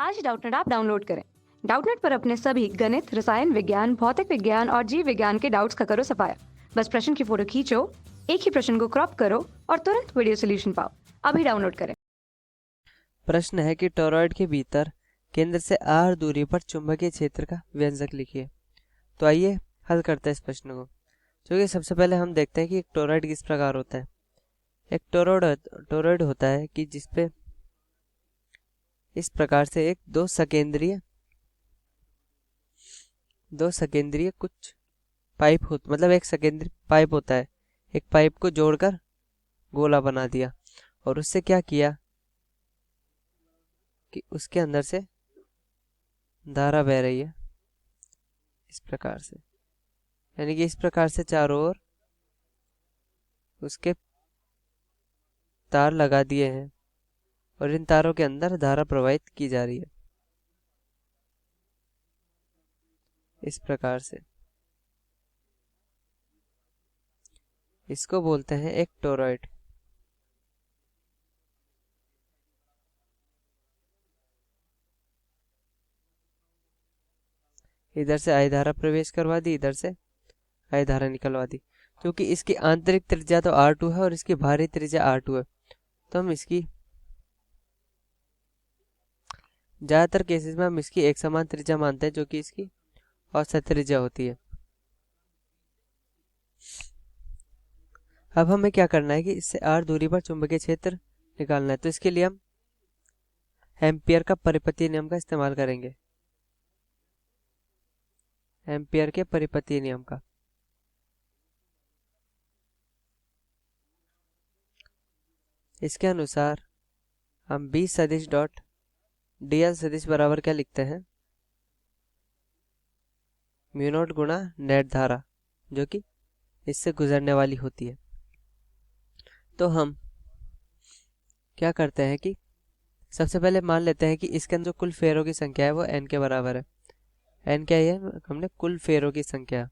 आज Doubtnut app download करें। Doubtnut पर अपने सभी गणित, रसायन विज्ञान, भौतिक विज्ञान और जीव विज्ञान के डाउट्स का करो सफाया। बस प्रश्न की फोटो खींचो, एक ही प्रश्न को क्रॉप करो और तुरंत वीडियो सोल्यूशन पाओ। अभी डाउनलोड करें। प्रश्न है कि टोरॉइड के भीतर केंद्र से r दूरी पर चुंबकीय क्षेत्र का व्यंजक लिखिए। तो आइए हल करते हैं इस प्रश्न को। क्योंकि सबसे पहले हम देखते हैं कि एक टोरॉइड किस प्रकार होता है। एक टोरॉइड होता है कि जिसपे इस प्रकार से एक दो सकेंद्रीय कुछ पाइप हो, मतलब एक सकेंद्रीय पाइप होता है। एक पाइप को जोड़कर गोला बना दिया और उससे क्या किया कि उसके अंदर से धारा बह रही है इस प्रकार से, यानी कि इस प्रकार से चारों ओर उसके तार लगा दिए हैं और इन तारों के अंदर धारा प्रवाहित की जा रही है इस प्रकार से। इसको बोलते हैं एक टोरॉइड। इधर से आई धारा प्रवेश करवा दी, इधर से आई धारा निकलवा दी। क्योंकि इसकी आंतरिक त्रिज्या तो r2 है और इसकी बाहरी त्रिज्या r2 है, तो हम इसकी ज्यादातर केसेस में हम इसकी एक समान त्रिज्या मानते हैं, जो कि इसकी औसत त्रिज्या होती है। अब हमें क्या करना है कि इससे r दूरी पर चुंबकीय क्षेत्र निकालना है। तो इसके लिए हम एम्पियर का परिपतीय नियम का इस्तेमाल करेंगे। एम्पियर के परिपतीय नियम का। इसके अनुसार हम B सदिश डॉट dl सदिश बराबर क्या लिखते हैं, म्यू नॉट गुणा नेट धारा, जो कि इससे गुजरने वाली होती है। तो हम क्या करते हैं कि सबसे पहले मान लेते हैं कि इसके अंदर जो कुल फेरों की संख्या है वो n के बराबर है। n क्या है, हमने कुल फेरों की संख्या,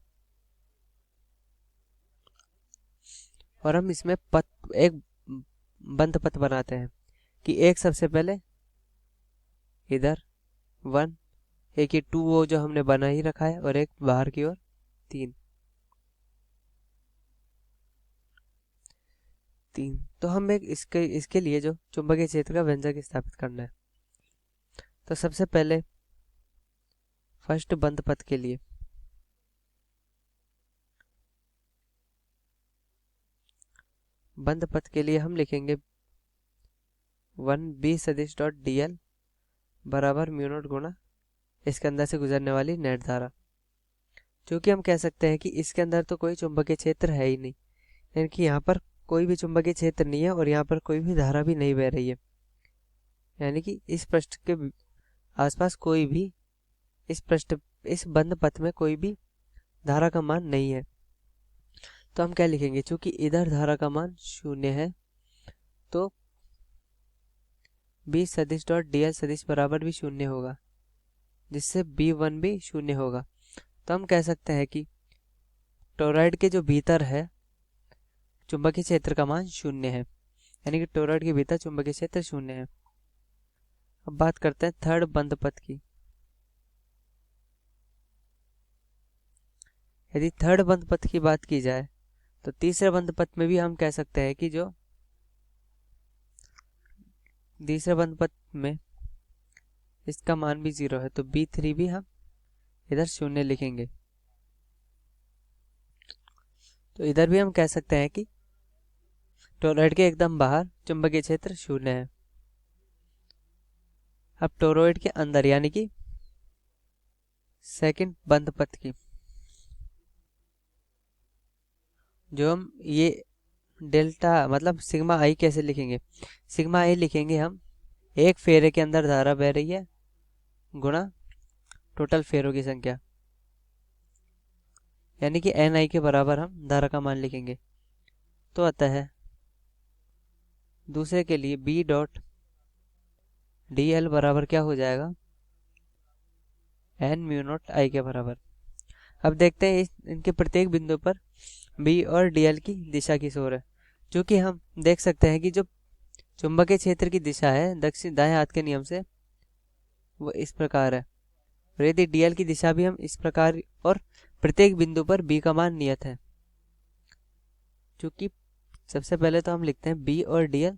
और हम इसमें पथ एक बंद पथ बनाते हैं कि एक सबसे पहले इधर 1, एक ये 2 वो जो हमने बना ही रखा है, और एक बाहर की ओर 3। तो हम एक इसके लिए जो चुंबकीय क्षेत्र का व्यंजक स्थापित करना है। तो सबसे पहले फर्स्ट बंद पथ के लिए हम लिखेंगे 1b सदिश डॉट dl बराबर म्यू नॉट गुणा इसके अंदर से गुजरने वाली नेट धारा। क्योंकि हम कह सकते हैं कि इसके अंदर तो कोई चुंबकीय क्षेत्र है ही नहीं, यानी कि यहाँ पर कोई भी चुंबकीय क्षेत्र नहीं है और यहाँ पर कोई भी धारा भी नहीं बह रही है, यानी कि इस पृष्ठ के आसपास कोई भी इस बंद पथ में कोई भी धारा का मान नहीं है। तो हम क्या लिखेंगे, चूंकि इधर धारा का मान 0 है तो B सदिश डॉट dl सदिश बराबर भी 0 होगा, जिससे B1 भी 0 होगा। तो हम कह सकते हैं कि टोरॉइड के जो भीतर है चुंबकीय क्षेत्र का मान 0 है, यानी कि टोरॉइड के भीतर चुंबकीय क्षेत्र 0 है। अब बात करते हैं थर्ड बंद पथ की। यदि थर्ड बंद पथ की बात की जाए तो तीसरे बंद पथ में भी हम कह सकते हैं कि जो तीसरे बंद पथ में इसका मान भी 0 है, तो B3 भी हम इधर 0 लिखेंगे। तो इधर भी हम कह सकते हैं कि टोरॉइड के एकदम बाहर चुंबकीय क्षेत्र 0 है। अब टोरॉइड के अंदर यानी कि सेकंड बंद पथ की जो हम ये डेल्टा मतलब सिग्मा आई कैसे लिखेंगे, सिग्मा आई लिखेंगे हम एक फेरे के अंदर धारा बह रही है गुणा टोटल फेरों की संख्या, यानी कि एन आई के बराबर हम धारा का मान लिखेंगे। तो अतः है दूसरे के लिए B डॉट dl बराबर क्या हो जाएगा, n म्यू नॉट आई के बराबर। अब देखते हैं इनके प्रत्येक बिंदु पर B और dl की दिशा किस ओर है। जो कि हम देख सकते हैं कि जो चुंबकीय क्षेत्र की दिशा है दक्षिण दाएं हाथ के नियम से वो इस प्रकार है। और यदि dl की दिशा भी हम इस प्रकार और प्रत्येक बिंदु पर b का मान नियत है। क्योंकि सबसे पहले तो हम लिखते हैं b और dl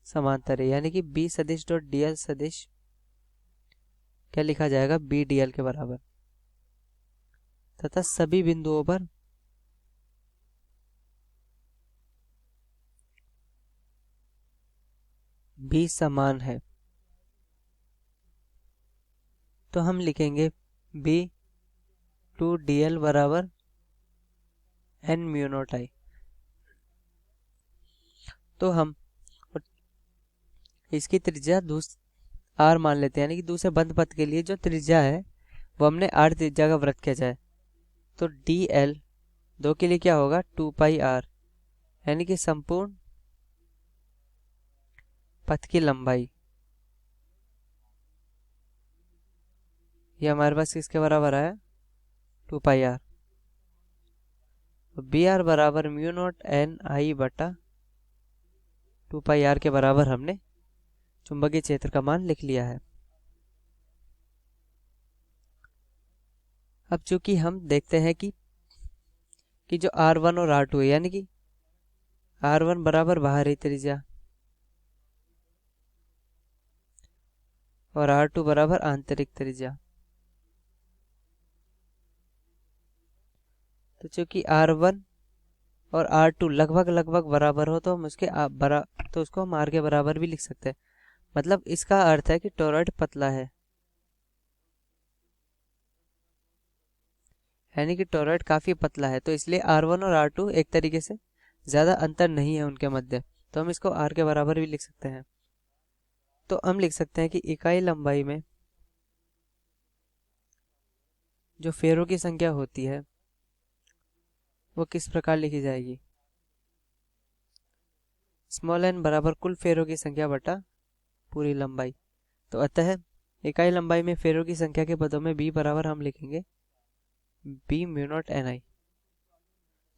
समांतर है, यानी कि b सदिश डॉट dl सदिश क्या लिखा जाएगा, b dl के बराबर, तथा सभी बिंदुओं पर b समान है। तो हम लिखेंगे b टू dl बराबर n म्यू नॉट i। तो हम इसकी त्रिज्या r मान लेते हैं, यानी कि दूसरे बंद पथ के लिए जो त्रिज्या है वो हमने r त्रिज्या का वृत्त किया जाए। तो dl दो के लिए क्या होगा, 2 पाई r, यानी कि संपूर्ण पथ की लंबाई। ये हमारे पास किसके बराबर आया, 2 पाई r। तो बी आर बराबर म्यू नॉट एन आई बटा 2 पाई r के बराबर हमने चुंबकीय क्षेत्र का मान लिख लिया है। अब चूंकि हम देखते हैं कि जो r1 और r2 है, यानी कि r1 बराबर बाहरी त्रिज्या और r2 बराबर आंतरिक त्रिज्या। तो चूंकि r1 और r2 लगभग बराबर हो तो हम उसको हम r के बराबर भी लिख सकते हैं। मतलब इसका अर्थ है कि टोरॉइड पतला है, यानी कि टोरॉइड काफी पतला है, तो इसलिए r1 और r2 एक तरीके से ज्यादा अंतर नहीं है उनके मध्य, तो हम इसको r के बराबर भी लिख सकते हैं। तो हम लिख सकते हैं कि इकाई लंबाई में जो फेरों की संख्या होती है वो किस प्रकार लिखी जाएगी, स्मॉल n बराबर कुल फेरों की संख्या बटा पूरी लंबाई। तो अतः इकाई लंबाई में फेरों की संख्या के पदों में b बराबर हम लिखेंगे b म्यू नॉट एन आई।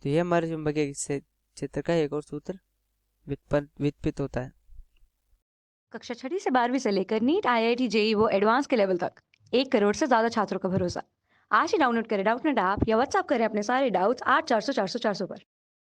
तो यह हमारे चुंबकीय क्षेत्र का एक और सूत्र व्युत्पन्न होता है। कक्षा 6वीं से 12वीं से लेकर नीट, IIT, जेई वो एडवांस के लेवल तक 1 करोड़ से ज्यादा छात्रों का भरोसा। आज ही डाउनलोड करें डाउटनेट ऐप या व्हाट्सएप करें अपने सारे डाउट्स 8400 400 400 पर।